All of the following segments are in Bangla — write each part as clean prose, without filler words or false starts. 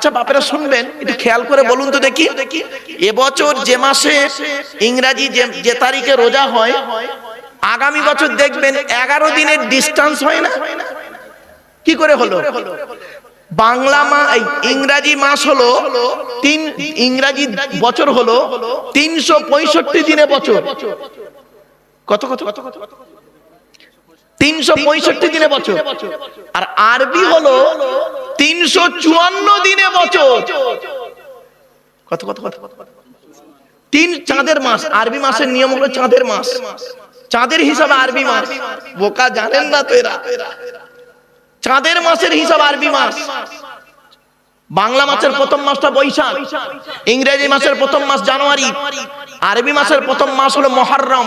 আচ্ছা বাপেরা শুনবেন, একটু খেয়াল করে বলুন তো দেখি, এবছর যে মাসে ইংরাজি যে তারিখে রোজা হয়, আগামী বছর দেখবেন 11 দিনের ডিস্টেন্স হয় না? কি করে হলো? বাংলা ইংরাজি মাস হলো ইংরাজি বছর হলো 365 দিনে বছর। কত কত 365 দিনে বছর। আর আরবি হলো 354 দিনে বছর। কত কত কত তিন চাঁদের মাস। আরবি মাসের নিয়ম হলো চাঁদের মাস, চাঁদের হিসাবে আরবি মাস। বোকা জানেন না তো এরা, চাঁদের মাসের হিসাব আরবি মাস। বাংলা মাসের প্রথম মাসটা বৈশাখ, ইংরেজি মাসের প্রথম মাস জানুয়ারি, আরবি মাসের প্রথম মাস হলো মুহররম,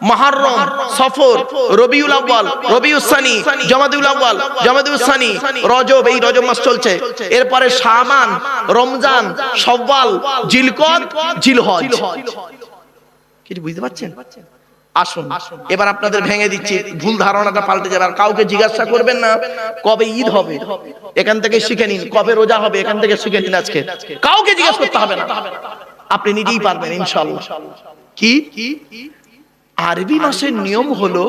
মুহররম, সফর, রবিউল আউয়াল, রবিউস সানি, জমাদুল আউয়াল, জমাদুল সানি, রজব। এই রজব মাস চলছে। এরপরে শাবান, রমজান, শাওয়াল, জিলকদ, জিলহজ। কি বুঝতে পারছেন? আসুন এবার আপনাদের ভেঙে দিচ্ছি, ভুল ধারণাটা পাল্টে যাবে। আর কাউকে জিজ্ঞাসা করবেন না কবে ঈদ হবে, এখান থেকে শিখে নিন। কবে রোজা হবে, এখান থেকে শিখে নিন। আজকে কাউকে জিজ্ঞাসা করতে হবে না, আপনি নিজেই পারবেন ইনশাআল্লাহ। কি আরবি মাসের নিয়ম হলো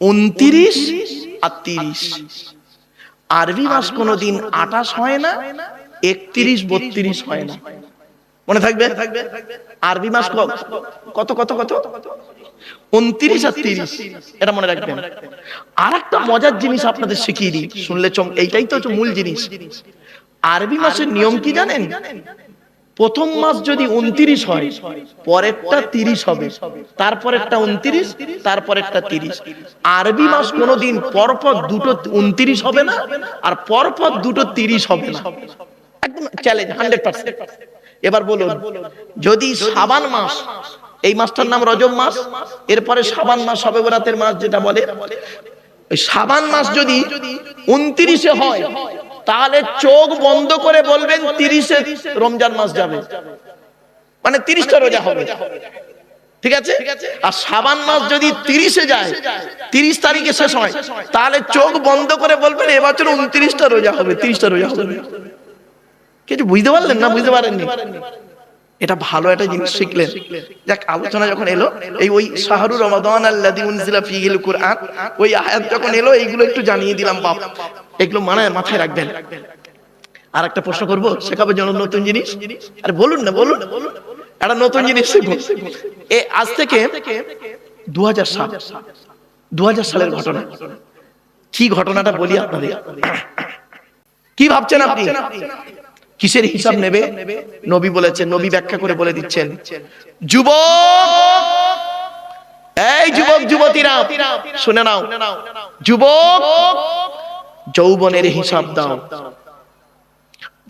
29 আর 30। আরবি মাস কোনোদিন 28 হয় না, 31, 32 হয় না। মনে থাকবে, আরবি মাস কত কত কত 29 আর 30, এটা মনে রাখবেন। আর একটা মজার জিনিস আপনাদের শিখিয়ে দিই, শুনলে এইটাই তো মূল জিনিস। আরবি মাসের নিয়ম কি জানেন? প্রথম মাস যদি 29 হয়, পরেরটা 30 হবে, তারপরেরটা 29, তারপরেরটা 30। আরবি মাস কোনোদিন পরপর দুটো 29 হবে না, আর পরপর দুটো 30 হবে না। একদম চ্যালেঞ্জ 100%। এবার বলুন, যদি শাবান মাস, এই মাসটার নাম রজব মাস, এরপরে শাবান মাস, শবে বরাতের মাস যেটা বলে, ওই শাবান মাস যদি 29-এ হয়, তাহলে চোখ বন্ধ করে বলবেন 30-এ রমজান মাস যাবে, মানে 30টা রোজা হবে। ঠিক আছে? আর শাবান মাস যদি 30-এ যায়, 30 তারিখে শেষ হয়, তাহলে চোখ বন্ধ করে বলবেন এবছর 29টা রোজা হবে, 30টা রোজা হবে। কিছু বুঝতে পারলেন না? বুঝতে পারেননি? এটা ভালো একটা জিনিস শিখলেন। যাক, আলোচনা যখন এলো, ওই শাহরু রমাদান আল্লাযী উনজিলা ফীহিল কুরআন, ওই আয়াত যখন এলো, এইগুলো একটু জানিয়ে দিলাম বাপ, এগুলো মাথায় রাখবেন। আর একটা প্রশ্ন করব, শেখাবার জন্য নতুন জিনিস। আরে বলুন না, বলুন, একটা নতুন জিনিস শিখবো। আজ থেকে 2000 সালের ঘটনা। কি ঘটনাটা বলি আপনাদের, কি ভাবছেন আপনি? কিসের হিসাব নেবে? নবী বলেছেন, নবী ব্যাখ্যা করে বলে দিচ্ছেন, যুবক, এই যুবক যুবতীরা শুনে নাও, যুবক যৌবনের হিসাব দাও,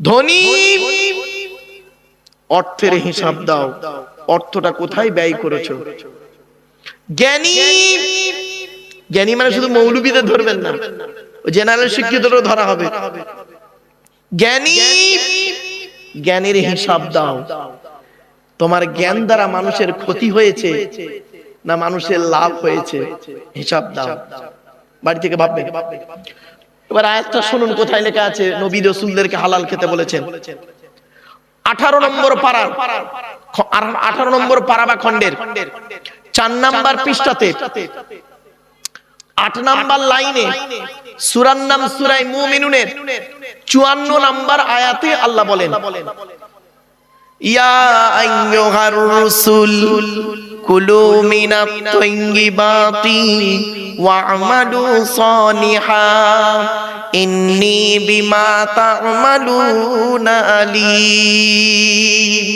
ধনী অর্থের হিসাব দাও, অর্থটা কোথায় ব্যয় করেছো। জ্ঞানী, জ্ঞানী মানে শুধু মৌলবীদের ধরবেন না, জেনারেল শিক্ষিতদেরও ধরা হবে। জ্ঞানী, জ্ঞানের হিসাব দাও। তোমার জ্ঞান দ্বারা মানুষের ক্ষতি হয়েছে না মানুষের লাভ হয়েছে, হিসাব দাও। বাড়ি থেকে ভাববে। এবার আয়াতটা শুনুন, কোথায় লেখা আছে নবী রাসূলদেরকে হালাল খেতে বলেছেন। 18 নম্বর পারা, 18 নম্বর পারা বা খণ্ডের 4 নম্বর পৃষ্ঠাতে 8 নম্বর লাইনে, সূরার নাম সূরা মুমিনুনের 54 নম্বর আয়াতে আল্লাহ বলেন, ইয়া আইয়ুহার রাসূল কুলু মিনাত তাইয়্যিবাতি ওয়া'মালু সালিহান ইন্নী বিমা তা'মালুনা আলীম।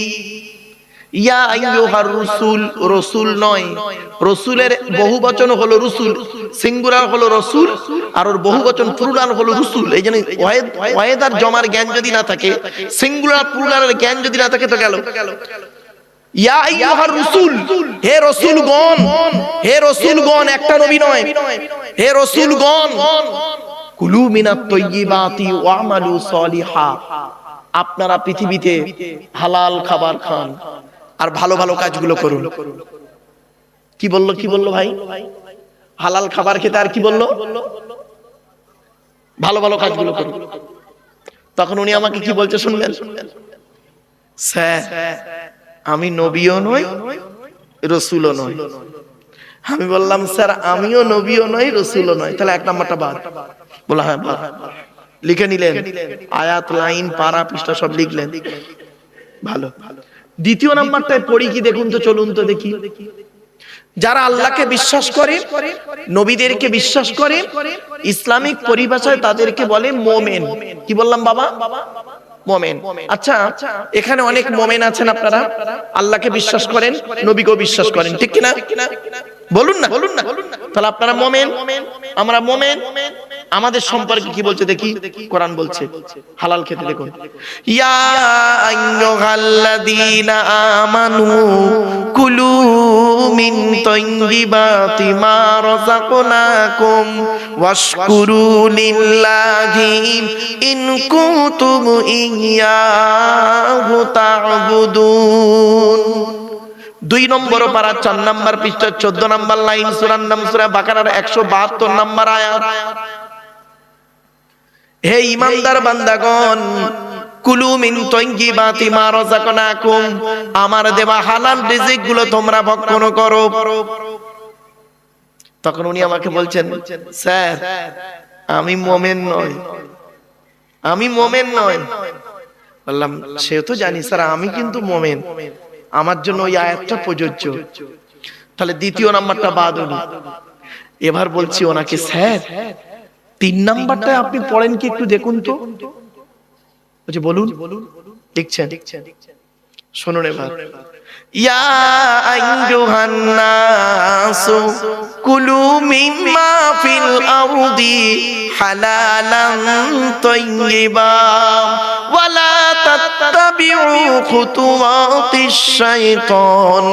ইয়া আইয়ুহার রাসূল, রাসূল নয়, রাসূলের বহুবচন হলো রসুল, সিঙ্গুলার হলো রাসূল, আর ওর বহুবচন প্লুরাল হলো রসুল। এই জন্য ওয়াহেদ আর জমার জ্ঞান যদি না থাকে, সিঙ্গুলার প্লুরালের জ্ঞান যদি না থাকে, তো গেল। ইয়া আইয়ুহার রাসূল, হে রাসূলগণ, হে রাসূলগণ, একটা নবী নয়, হে রাসূলগণ, কুলু মিনাত তাইয়্যিবাতি ওয়া'মালু সালিহা, আপনারা পৃথিবীতে হালাল খাবার খান আর ভালো ভালো কাজগুলো করুন। কি বললো, কি বললো ভাই? হালাল খাবার খেতে, আর কি বললো? ভালো ভালো কাজগুলো করুন। তখন উনি আমাকে কি বলছে শুনবেন, স্যার আমি নবীও নই রসুলও নই। আমি বললাম স্যার আমিও নবীও নই রসুলও নই, তাহলে এক নাম্বারটা বাদ। বলা হ্যাঁ বাদ। লিখে নিলেন, আয়াত লাইন পারা পৃষ্ঠা সব লিখলেন, ভালো। দ্বিতীয় নাম্বারটায় পড়ি কি দেখুন তো, চলুন তো দেখি। যারা আল্লাহকে বিশ্বাস করে, নবীদেরকে বিশ্বাস করে, ইসলামিক পরিভাষায় তাদেরকে বলে মোমেন। কি বললাম বাবা? মোমেন। আচ্ছা, এখানে অনেক মোমেন আছেন, আপনারা আল্লাহকে বিশ্বাস করেন, নবীকেও বিশ্বাস করেন, ঠিক কিনা? বলুন না, বলুন না। তাহলে আপনারা মোমেন, আমরা মোমেন। আমাদের সম্পর্কে কি বলছে দেখি, কোরআন বলছে হালাল খেতে, দেখুন, ইয়া আইয়ুহাল্লাযীনা আমানু কুলু মিন তাইয়্যিবাতি মা রাযাকনাকুম ওয়াশকুরু লিল্লাহি ইন কুনতুম ইয়্যাহু তা'বুদুন। 2 নম্বর পারা 4 নম্বর পৃষ্ঠা 14 নম্বর লাইন, সূরার নাম সূরা বাকারার 172 নম্বর আয়াত। হে ঈমানদার বান্দাগণ, কুলু মিন তাইয়্যিবাতি মা রাযাকনাকুম, আমার দেওয়া হালাল রিজিক গুলো তোমরা ভক্ষণ করো। তখন উনি আমাকে বলছেন, স্যার আমি মুমিন নই, আমি মুমিন নই। বললাম সে তো জানি স্যার, আমি কিন্তু মুমিন, আমার জন্য ওই আয়াতটা প্রযোজ্য। তাহলে দ্বিতীয় নাম্বারটা বাদ হলো। এবার বলছি ওনাকে, স্যার 3 নাম্বারটা আপনি পড়েন কি একটু দেখুন তো। বলছে বলুন। লিখছেন, শুনুন এবার, ইয়া আইয়ুহান নাসু কুলু মিম্মা ফিল আরদি হালালান তাইয়্যিবা ওয়ালা তাত্তাবিউ খুতুওয়াতিশ শাইতান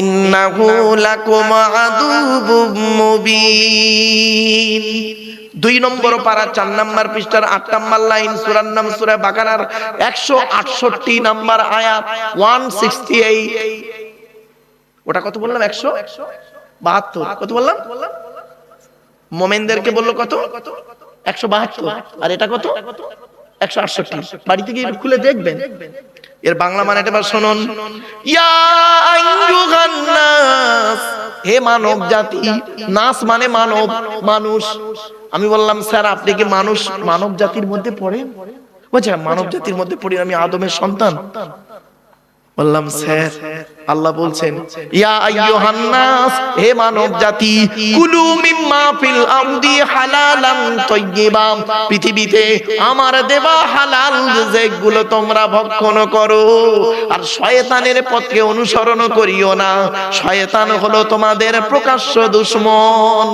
ইন্নাহু লাকুম আদুউম মুবিন। 2 নম্বর পারা 4 নম্বর পৃষ্ঠার 8 নম্বর লাইন, সূরার নাম সূরা বাকারার 168 নম্বর আয়াত 168। ওটা কত বললাম? 172। কত বললাম? মুমিনদেরকে বললো কত? 172। আর এটা কত? 168। বাড়িতে গিয়ে খুলে দেখবেন। এর বাংলা মানেটা এবার শুনুন, ইয়া আইয়ুহান নাস, হে মানব জাতি। নাস মানে মানব, মানুষ। আমি বললাম স্যার আপনি কি মানুষ মানব জাতির মধ্যে পড়েন? বলছে মানব জাতির মধ্যে পড়ি, আমি আদমের সন্তান। বললাম স্যার আল্লাহ বলছেন ইয়া আইয়ুহান নাস, হে মানব জাতি, কুলু মিম্মা ফিল আরদি হালালান তাইয়্যিবা, পৃথিবীতে আমার দেওয়া হালাল রিজিকগুলো তোমরা ভক্ষণ করো, আর শয়তানের পথকে অনুসরণ করিও না। শয়তান হলো তোমাদের প্রকাশ্য দুশমন।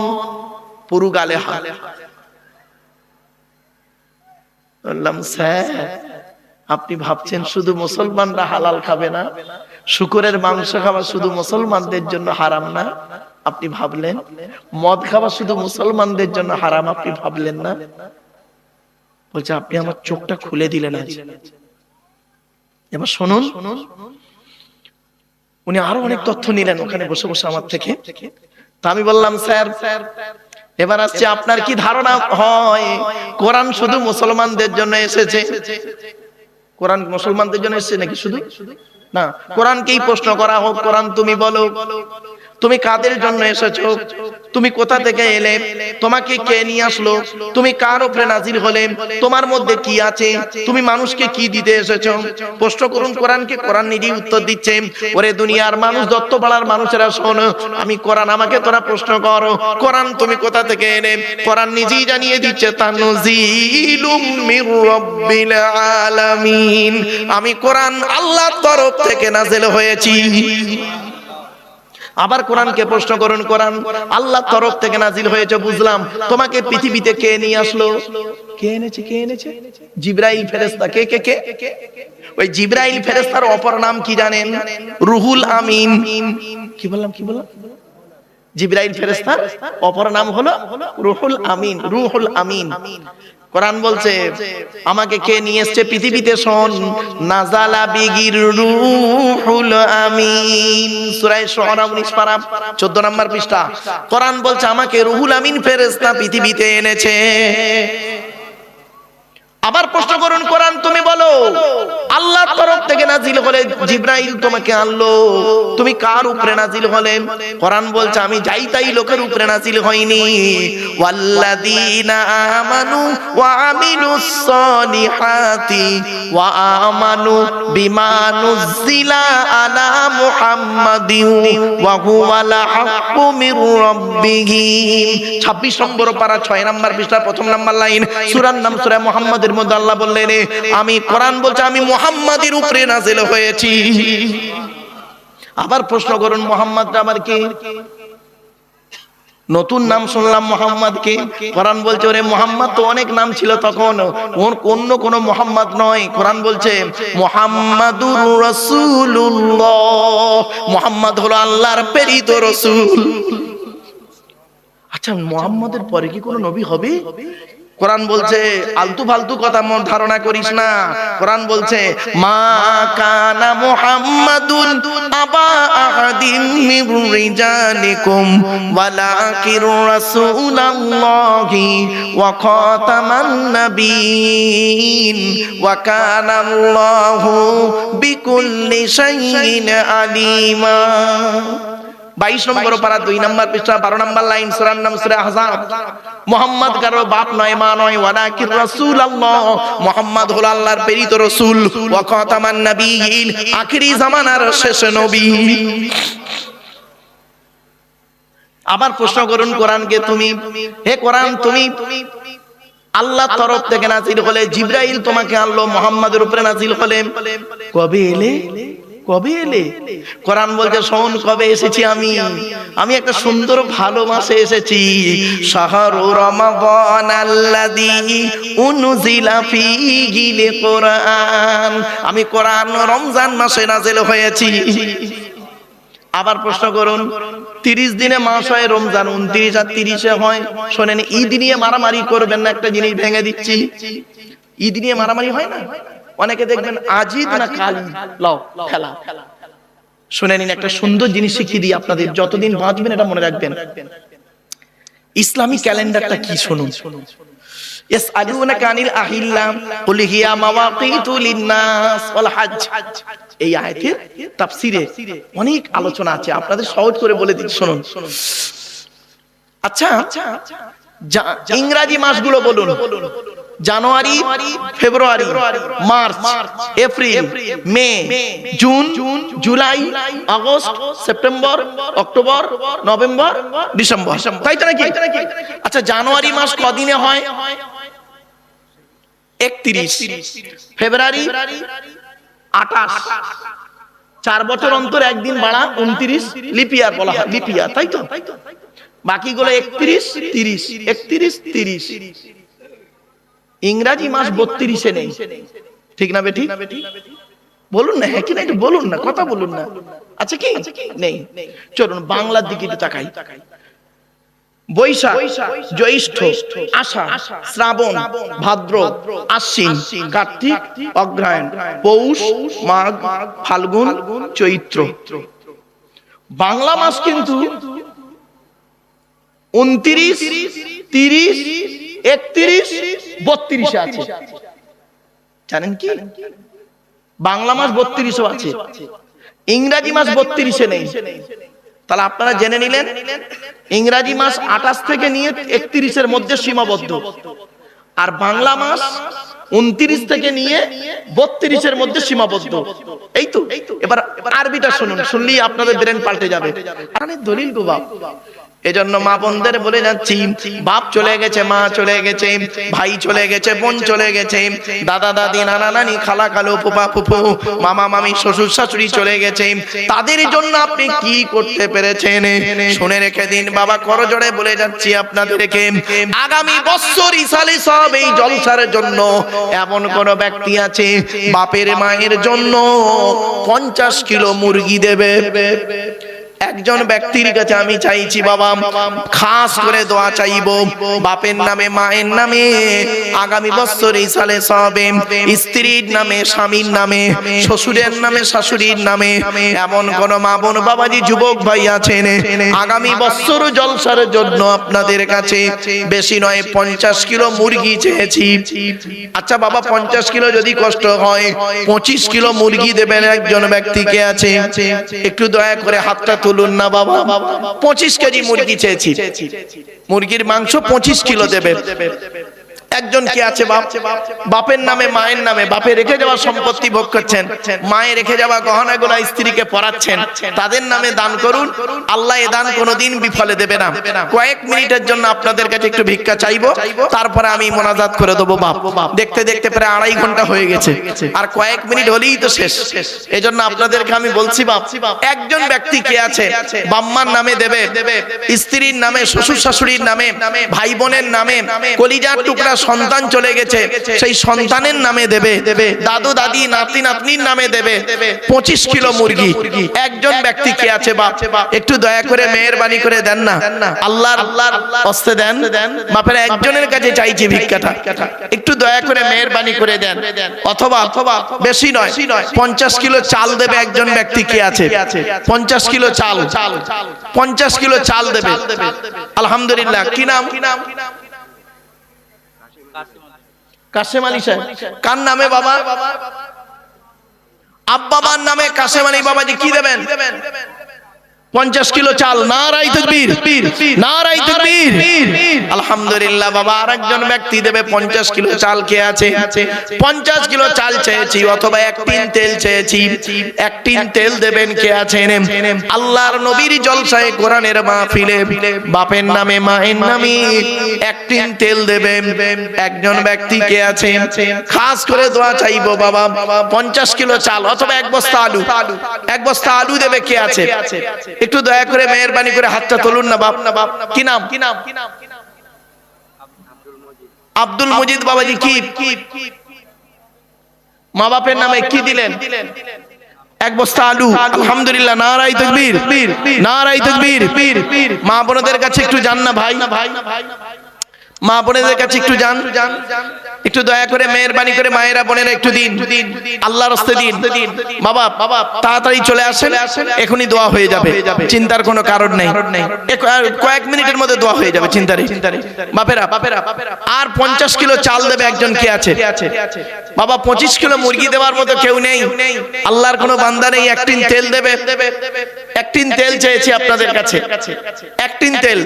পুরু গালে হাত। বললাম স্যার আপনি ভাবছেন শুধু মুসলমানরা হালাল খাবে না, শুকরের মাংস খাওয়া শুধু মুসলমানদের জন্য হারাম না? আপনি ভাবলেন মদ খাওয়া শুধু মুসলমানদের জন্য হারাম? আপনি ভাবলেন না? বলছে আপনি আমার চোখটা খুলে দিলেন আজ। এবার শুনুন, উনি আরো অনেক তথ্য নিলেন ওখানে বসে বসে আমার থেকে। তা আমি বললাম স্যার এবার আসছে, আপনার কি ধারণা হয় কোরআন শুধু মুসলমানদের জন্য এসেছে? কোরআন মুসলমানদের জন্য এসেছে নাকি শুধু? না, কোরআনকেই প্রশ্ন করা হোক, কোরআন তুমি বলো তুমি কাদের জন্য এসেছো, তুমি কোথা থেকে এলে, তোমাকে কে নিয়ে আসলো, তুমি কার উপরে নাজিল হলে, তোমার মধ্যে কি আছে, তুমি মানুষকে কি দিতে এসেছো? প্রশ্ন করুন কোরআনকে, কোরআন নিজেই উত্তর দিচ্ছে। ওরে দুনিয়ার মানুষ, দত্তপাড়ার মানুষেরা শোন, আমি কোরআন, আমাকে তোরা প্রশ্ন করো কোরআন তুমি কোথা থেকে এলে? কোরআন নিজেই জানিয়ে দিচ্ছে তানজিলুম মির রাব্বিল আলামিন, আমি কোরআন আল্লাহর তরফ থেকে নাযিল হয়েছি। আবার কোরআনকে প্রশ্ন করুন, কোরআন আল্লাহর তরফ থেকে নাজিল হয়েছে বুঝলাম, তোমাকে পৃথিবীতে কে নিয়ে আসলো? কে এনেছে? কে এনেছে? জিবরাইল ফেরেশতা। কে কে কে? ওই জিবরাইল ফেরেশতার অপর নাম কি জানেন? রুহুল আমিন। কি বললাম? কি বললাম? জিবরাইল ফেরেশতার অপর নাম হলো রুহুল আমিন। রুহুল আমিন। কোরআন বলছে আমাকে কে নিয়ে এসেছে পৃথিবীতে? শোন, নাজালা বিগির রুহুল আমিন, সূরা শুআরা 19 পারা 14 নম্বর পৃষ্ঠা। কোরআন বলছে আমাকে রুহুল আমিন ফেরেশতা পৃথিবীতে এনেছে। আবার প্রশ্ন করুন, কোরআন তুমি বলো আল্লাহর তরফ থেকে নাজিল হলে জিবরাইল তোমাকে আনলো, তুমি কার উপরে নাজিল হলেন? কোরআন বলছে আমি যাই তাই লোকের উপরে নাজিল হইনি। ওয়াল্লাযীনা আমানু ওয়া আমিলুস সালিহাতি ওয়া আমানু বিমা নুজিলা আলা মুহাম্মাদিন ওয়া হুয়াল হাক্কু মির রাব্বিহিম। 26 নম্বর পারা 6 নম্বর পৃষ্ঠা প্রথম নম্বর লাইন, সূরার নাম সূরা মুহাম্মাদের মধ্যে আল্লাহ বললেন আমি কোরআন বলছে আমি মুহাম্মাদের উপরে নাযিল হয়েছি। আবার প্রশ্ন করুন মুহাম্মাদটা আবার কি? নতুন নাম শুনলাম মুহাম্মাদকে। কোরআন বলছে ওরে মুহাম্মদ তো অনেক নাম ছিল তখন, ওর অন্য কোন মুহাম্মদ নয়। কোরআন বলছে মুহাম্মাদুর রাসূলুল্লাহ, মুহাম্মদ হলো আল্লাহর প্রেরিত রাসূল। আচ্ছা মুহাম্মাদের পরে কি কোনো নবী হবে? কোরআন বলছে আলতু ফালতু কথা মন ধারণা করিস না। কোরআন বলছে মা কানা মুহাম্মাদুন আবা আহাদিন মির রিজালিকুম ওয়ালাকির রাসূলুল্লাহি ওয়া খাতামান নাবিয়িন ওয়া কানা আল্লাহু বিকুল্লি শাইইন আলিমা। 22 নম্বর পারা 2 নম্বর পৃষ্ঠা 12 নম্বর লাইন, সূরার নাম সূরা আহজাব। মুহাম্মদ কারো বাপ নয় মা নয়, ওয়ালাকির রাসূলুল্লাহ, মুহাম্মদ হলো আল্লাহর প্রেরিত রাসূল, ওয়া খাতামান নাবিয়িন, আখিরি জামানার শেষ নবী। আবার প্রশ্ন করুন কোরআনকে তুমি, হে কোরআন তুমি আল্লাহর তরফ থেকে নাযিল হলে জিবরাইল তোমাকে আনলো, মুহাম্মাদের উপরে নাযিল হলে কবে এলে? কবে এলে? কোরআন বলছে শোন কবে এসেছি আমি একটা সুন্দর ভালো মাসে এসেছি। শাহরু রমাদান আল্লাযী উনজিলা ফীহিল কোরআন, আমি কোরআন রমজান মাসে নাযিল হয়েছি। আবার প্রশ্ন করুন 30 দিনে মাস হয় রমজান, 29 আর 30-এ হয়। শোনেন ঈদ নিয়ে মারামারি করবেন না, একটা জিনিস ভেঙে দিচ্ছি, ঈদ নিয়ে মারামারি হয় না। অনেকে দেখবেন আজিদ না কাল লাও খেলা। শুনে নিন একটা সুন্দর জিনিস শিখিয়ে দিই আপনাদের, যতদিন বাঁচবেন এটা মনে রাখবেন। ইসলামিক ক্যালেন্ডারটা কি শুনুন। ইয়াসআলুনাকা আনিল আহিল্লা কুল হিয়া মাওয়াকিতু লিন-নাস ওয়াল হজ। এই আয়াতের তাফসীরে অনেক আলোচনা আছে, আপনাদের সহজ করে বলে দিচ্ছি শুনুন। আচ্ছা ইংরেজি মাসগুলো বলুন। January, February, March, April, May, June, July, August, September, October, November, December, তাই তো নাকি? আচ্ছা জানুয়ারি মাস কদিনে হয়? 31। ফেব্রুয়ারি 28, 4 বছর অন্তর একদিন বাড়া 29 লিপিয়ার বলা হয়, লিপিয়ার, তাই তো? বাকিগুলো 31, 30, 31, 30। ইংরেজি মাস 32-এ নেই, ঠিক না বেটি? বলুন না হ্যাঁ কি না, একটু বলুন না, কথা বলুন না। আচ্ছা কি নেই? চলুন বাংলার দিকে একটু তাকাই। বৈশাখ, জ্যৈষ্ঠ, আষাঢ়, শ্রাবণ, ভাদ্র, আশ্বিন, কার্তিক, অগ্রহায়ণ, পৌষ, মাঘ, ফাল্গুন, চৈত্র। বাংলা মাস কিন্তু 29, 30, 31, 32-এ আছে। জানেন কি বাংলা মাস 32-এ আছে, ইংরেজি মাস 32-এ নেই। তাহলে আপনারা জেনে নিলেন ইংরেজি মাস 28 থেকে নিয়ে 31-এর মধ্যে সীমাবদ্ধ, আর বাংলা মাস 29 থেকে নিয়ে 32-এর মধ্যে সীমাবদ্ধ। এই তো এবার আরবিটা শুনুন, শুনলেই আপনাদের ব্রেন পাল্টে যাবে। দলিল গো বাপ। এজন্য মা বোনদের বলে যাচ্ছি, বাপ চলে গেছে, মা চলে গেছে, ভাই চলে গেছে, বোন চলে গেছে, দাদা দাদি, নানা নানি, খালা খালু, ফুপা ফুফু, মামা মামি, শ্বশুর শাশুড়ি চলে গেছে। তাদের জন্য আপনি কি করতে পেরেছেন শুনে রেখে দিন। বাবা করজোড়ে বলে যাচ্ছি আপনাদেরকে, আগামী বছর ইসালে সব এই জলসার জন্য এমন কোন ব্যক্তি আছে বাপের মায়ের জন্য 50 কিলো মুরগি দেবে, একজন ব্যক্তির কাছে আমি চাইছি বাবা, খাস করে দোয়া চাইবো, বাপের নামে মায়ের নামে আগামী বছর এই সালে সবে, স্ত্রীর নামে স্বামীর নামে শ্বশুরের নামে শাশুড়ির নামে এমন কোন মা বোন বাবাজি যুবক ভাই আছেন, আগামী বছর জলসার জন্য আপনাদের কাছে বেশি নয় 50 কিলো মুরগি চেয়েছি। আচ্ছা বাবা 50 কিলো যদি কষ্ট হয় 25 কিলো মুরগি দেবেন একজন ব্যক্তিকে আছে, একটু দয়া করে হাতটা তুলুন না বাবা। 25 কেজি মুরগি চেয়েছি, মুরগির মাংস 25 কিলো দেবেন। একজন কি আছে বাপ, বাপের নামে মায়ের নামে, বাপে রেখে যাওয়া সম্পত্তি ভোগ করছেন, মায়ে রেখে যাওয়া গহনাগুলো স্ত্রীকে পরাচ্ছেন, তাদের নামে দান করুন, আল্লাহ এ দান কোনোদিন বিফলে দেবে না। কয়েক মিনিটের জন্য আপনাদের কাছে একটু ভিক্ষা চাইবো, তারপরে আমি মোনাজাত করে দেবো বাপ। দেখতে দেখতে প্রায় 2.5 ঘন্টা হয়ে গেছে, আর কয়েক মিনিট হলেই তো শেষ। এজন্য আপনাদেরকে আমি বলছি বাপ, একজন ব্যক্তি কে আছে বাম্মার নামে দেবে, স্ত্রীর নামে, শ্বশুর শাশুড়ির নামে, ভাই বোনের নামে, কলিজার টুকরা সন্তান চলে গেছে সেই সন্তানের নামে দেবে, দাদু দাদি নাতি নাতনির নামে দেবে 25 কিলো মুরগি। একজন ব্যক্তি কে আছে বাপ, একটু দয়া করে মেহেরবানি করে দেন না, আল্লাহর হস্তে দেন বাপের, একজনের কাছে চাইছি ভিক্ষাটা, একটু দয়া করে মেহেরবানি করে দেন। অথবা বেশি নয় 50 কিলো চাল দেবে একজন ব্যক্তি কে আছে, 50 কিলো চাল, 50 কিলো চাল দেবে। আলহামদুলিল্লাহ। কি নাম? কাশেম আলী সাহেব। কার নামে বাবা? আব্বাবার নামে কাশেম আলী বাবাজি। কি দেবেন? 50 কিলো চাল। নারায়ে তাকবীর, নারায়ে তাকবীর। আলহামদুলিল্লাহ বাবা। আরেকজন ব্যক্তি দেবে 50 কিলো চাল। কে আছে? 50 কিলো চাল চেয়েছি, অথবা 1 টিন তেল চেয়েছি, 1 টিন তেল দেবেন। কে আছেন? আল্লাহর নবীর জলসায় কোরআনের মাহফিলে বাপের নামে মায়ের নামে 1 টিন তেল দেবেন একজন ব্যক্তি। কে আছে? খাস করে দোয়া চাইবো বাবা, 50 কিলো চাল অথবা 1 বস্তা আলু, 1 বস্তা আলু দেবে। কে আছে? একটু দয়া করে মেহেরবানি করে হাতটা তুলুন না বাপ। কি নাম? আব্দুল মজিদ বাবাজি। কি মা বাপের নামে কি দিলেন? 1 বস্তা আলু। আলহামদুলিল্লাহ। নারায়ে তাকবীর, নারায়ে তাকবীর। মা বোনদের কাছে একটু যান না ভাই, মা বোনদের কাছে একটু যান, একটু দয়া করে মেহেরবানি করে মায়েরা বোনেরা একটু দিন, আল্লাহর রাস্তে দিন। বাবা তাড়াতাড়ি চলে আসেন, এখনই দোয়া হয়ে যাবে, চিন্তার কোনো কারণ নেই, কয়েক মিনিটের মধ্যে দোয়া হয়ে যাবে, চিন্তা নেই বাপেরা। আর 50 কিলো চাল দেবে একজন। কে আছে? বাবা 25 কিলো মুরগি দেওয়ার মতো কেউ নেই, আল্লাহর কোনো বান্দা নেই। 1 টিন তেল দেবে, 1 টিন তেল চেয়েছি আপনাদের কাছে, 1 টিন তেল।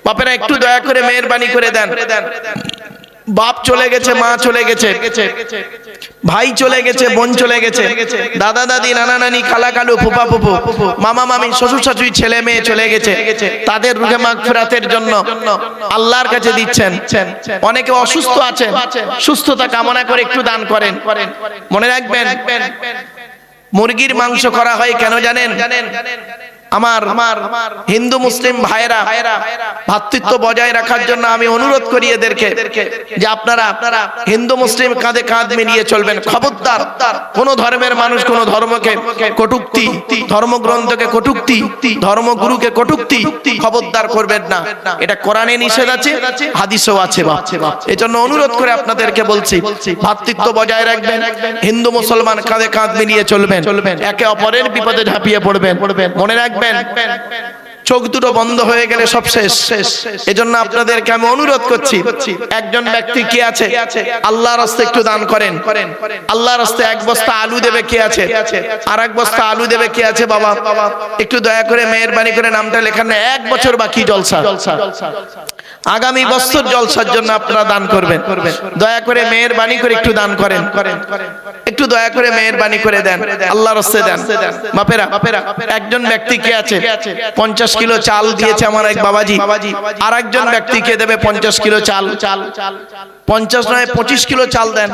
বাপেরা একটু দয়া করে মেহেরবানি করে দেন। বাপ চলে গেছে, মা চলে গেছে, ভাই চলে গেছে, বোন চলে গেছে, দাদা দাদি, নানা নানি, খালা খালু, ফুপা ফুপু, মামা মামি, শ্বশুর শাশুড়ি, ছেলে মেয়ে চলে গেছে, তাদের রুহে মাগফিরাতের জন্য আল্লাহর কাছে দিচ্ছেন। অনেকে অসুস্থ আছেন, সুস্থতা কামনা করে একটু দান করেন। মনে রাখবেন মুরগির মাংস করা হয় কেন জানেন? আমার হিন্দু মুসলিম ভাইরা ভ্রাতৃত্ব বজায় রাখার জন্য আমি অনুরোধ করি এদেরকে যে আপনারা হিন্দু মুসলিম কাঁধে কাঁধ মিলিয়ে চলবেন। খবরদার কোন ধর্মের মানুষ কোন ধর্মকে কটূক্তি, ধর্মগ্রন্থকে কটূক্তি, ধর্মগুরুকে কটূক্তি খবরদার করবেন না। এটা কোরআনে নিষেধ আছে, হাদিসেও আছে। এজন্য অনুরোধ করে আপনাদেরকে বলছি ভ্রাতৃত্ব বজায় রাখবেন, হিন্দু মুসলমান কাঁধে কাঁধ মিলিয়ে চলবেন, একে অপরের বিপদে ঝাঁপিয়ে পড়বেন। মনে রাখবেন চোখ দুটো বন্ধ হয়ে গেলে সব শেষ। এজন্য আপনাদেরকে আমি অনুরোধ করছি, একজন ব্যক্তি কে আছে আল্লাহর রাস্তায় একটু দান করেন। আল্লাহর রাস্তায় 1 বস্তা আলু দেবে। কে আছে? আর 1 বস্তা আলু দেবে। কে আছে বাবা? একটু দয়া করে মেহেরবানি করে নামটা লেখান। 1 বছর বাকি জলসা, আগামী বছর জলসার জন্য আপনারা দান করবেন। দয়া করে মেহেরবানি করে একটু দান করেন, একটু দয়া করে মেহেরবানি করে দেন, আল্লাহর রাস্তায় দেন। বাপেরা একজন ব্যক্তি কে আছে 50 কিলো চাল দিয়েছে আমার এক বাবাজি, আর একজন ব্যক্তিকে দেবে 50 কিলো চাল। 50 নয় 25 কিলো চাল দেন।